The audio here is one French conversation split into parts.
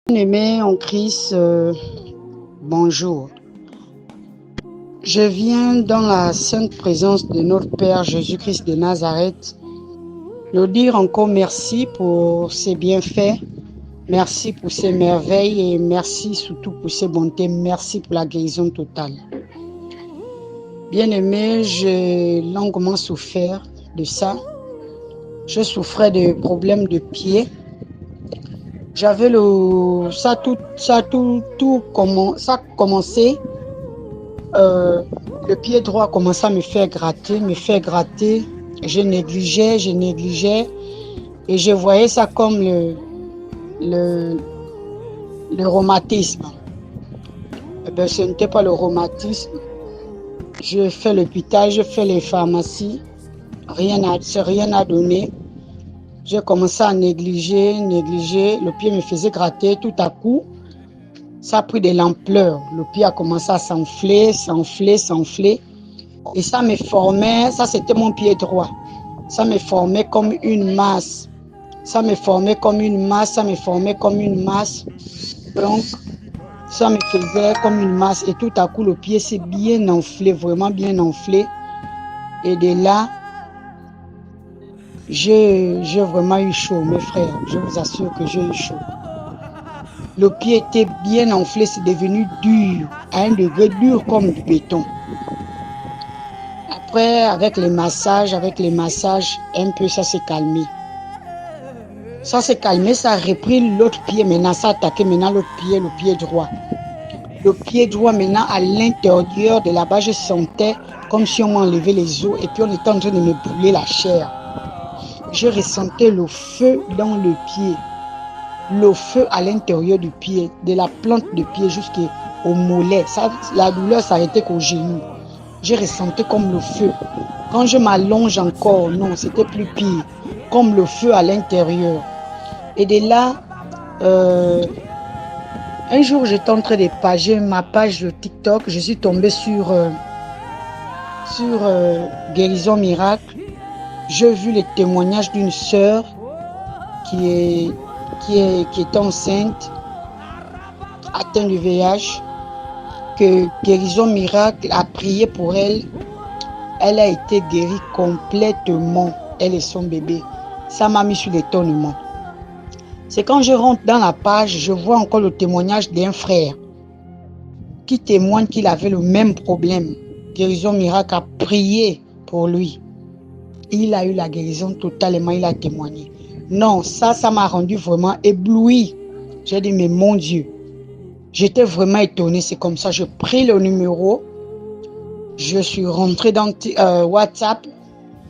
Bien-aimé en Christ, bonjour. Je viens dans la sainte présence de notre Père Jésus-Christ de Nazareth, nous dire encore merci pour ses bienfaits, merci pour ses merveilles et merci surtout pour ses bontés, merci pour la guérison totale. Bien-aimé, j'ai longuement souffert de ça. Je souffrais de problèmes de pied. J'avais ça a commencé. Le pied droit commençait à me faire gratter. Je négligeais et je voyais ça comme le rhumatisme. Eh bien, ce n'était pas le rhumatisme. Je fais l'hôpital, je fais les pharmacies, rien n'a donné. J'ai commencé à négliger, le pied me faisait gratter tout à coup. Ça a pris de l'ampleur. Le pied a commencé à s'enfler. Et ça me formait, ça c'était mon pied droit. Ça me formait comme une masse. Donc, ça me faisait comme une masse. Et tout à coup, le pied s'est bien enflé, vraiment bien enflé. Et de là, j'ai vraiment eu chaud, mes frères. Je vous assure que j'ai eu chaud. Le pied était bien enflé, c'est devenu dur, à un degré dur comme du béton. Après, avec les massages, un peu ça s'est calmé. Ça s'est calmé, ça a repris l'autre pied maintenant, ça a attaqué maintenant le pied droit. Le pied droit maintenant, à l'intérieur de là-bas, je sentais comme si on m'enlevait les os et puis on était en train de me brûler la chair. Je ressentais le feu dans le pied. Le feu à l'intérieur du pied, de la plante de pied jusqu'au mollet. Ça, la douleur s'arrêtait qu'au genou. Je ressentais comme le feu. Quand je m'allonge encore, non, c'était plus pire. Comme le feu à l'intérieur. Et de là, un jour, j'étais en train de pager ma page de TikTok. Je suis tombée sur Guérison Miracle. J'ai vu les témoignages d'une sœur qui est enceinte, atteinte du VIH, que Guérison Miracle a prié pour elle. Elle a été guérie complètement, elle et son bébé. Ça m'a mis sur l'étonnement. C'est quand je rentre dans la page, je vois encore le témoignage d'un frère qui témoigne qu'il avait le même problème. Guérison Miracle a prié pour lui. Il a eu la guérison totalement, il a témoigné. Non, ça m'a rendu vraiment ébloui. J'ai dit, mais mon Dieu, j'étais vraiment étonné. C'est comme ça, j'ai pris le numéro, je suis rentré dans WhatsApp,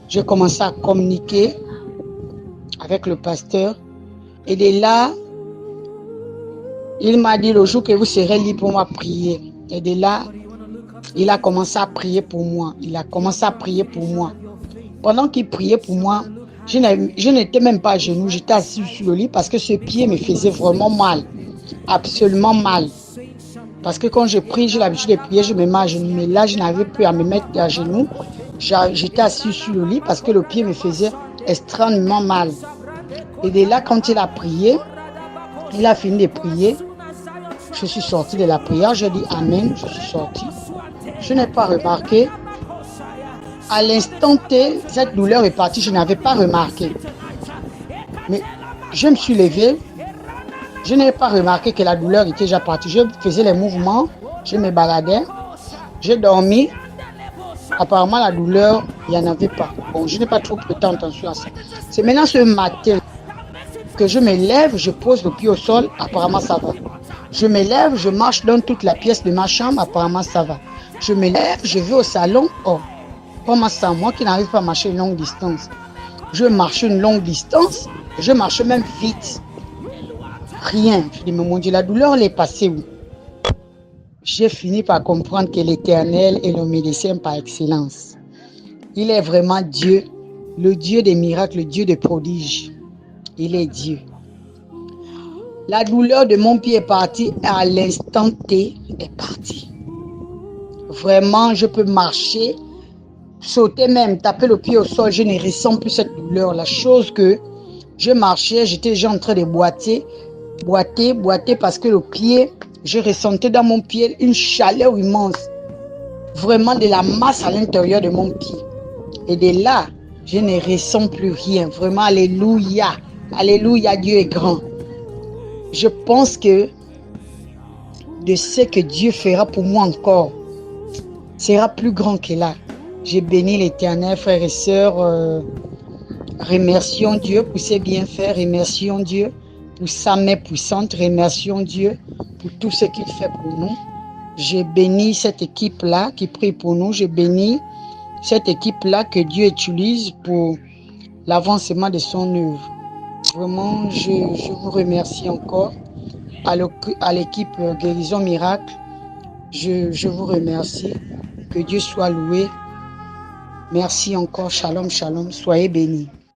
j'ai commencé à communiquer avec le pasteur. Et de là, il m'a dit, le jour que vous serez libre pour moi prier. Et de là, il a commencé à prier pour moi. Pendant qu'il priait pour moi, je n'étais même pas à genoux, j'étais assis sur le lit parce que ce pied me faisait vraiment mal, absolument mal. Parce que quand je prie, j'ai l'habitude de prier, je me mets à genoux, mais là, je n'avais plus à me mettre à genoux. J'étais assis sur le lit parce que le pied me faisait extrêmement mal. Et de là, quand il a prié, il a fini de prier, je suis sortie de la prière, j'ai dit Amen, je suis sortie. Je n'ai pas remarqué. À l'instant T, cette douleur est partie, je n'avais pas remarqué. Mais je me suis levée, je n'avais pas remarqué que la douleur était déjà partie. Je faisais les mouvements, je me baladais, j'ai dormi. Apparemment, la douleur, il n'y en avait pas. Bon, je n'ai pas trop prêté attention à ça. C'est maintenant ce matin que je me lève, je pose le pied au sol, apparemment ça va. Je me lève, je marche dans toute la pièce de ma chambre, apparemment ça va. Je me lève, je vais au salon, oh. Comment ça, moi qui n'arrive pas à marcher une longue distance. Je marche une longue distance, je marche même vite. Rien. Je dis, mais mon Dieu, la douleur, elle est passée où? J'ai fini par comprendre que l'Éternel est le médecin par excellence. Il est vraiment Dieu, le Dieu des miracles, le Dieu des prodiges. Il est Dieu. La douleur de mon pied est partie et à l'instant T est partie. Vraiment, je peux marcher, sauter même, taper le pied au sol, je ne ressens plus cette douleur. La chose que je marchais, j'étais déjà en train de boiter. boiter parce que le pied, je ressentais dans mon pied une chaleur immense. Vraiment de la masse à l'intérieur de mon pied. Et de là, je ne ressens plus rien. Vraiment, alléluia. Alléluia, Dieu est grand. Je pense que de ce que Dieu fera pour moi encore sera plus grand que là. J'ai béni l'Éternel, frères et sœurs. Remercions Dieu pour ses bienfaits. Remercions Dieu pour sa main puissante. Remercions Dieu pour tout ce qu'il fait pour nous. Je bénis cette équipe-là qui prie pour nous. Je bénis cette équipe-là que Dieu utilise pour l'avancement de son œuvre. Vraiment, je vous remercie encore. À l'équipe Guérison Miracle, je vous remercie. Que Dieu soit loué. Merci encore. Shalom, shalom. Soyez bénis.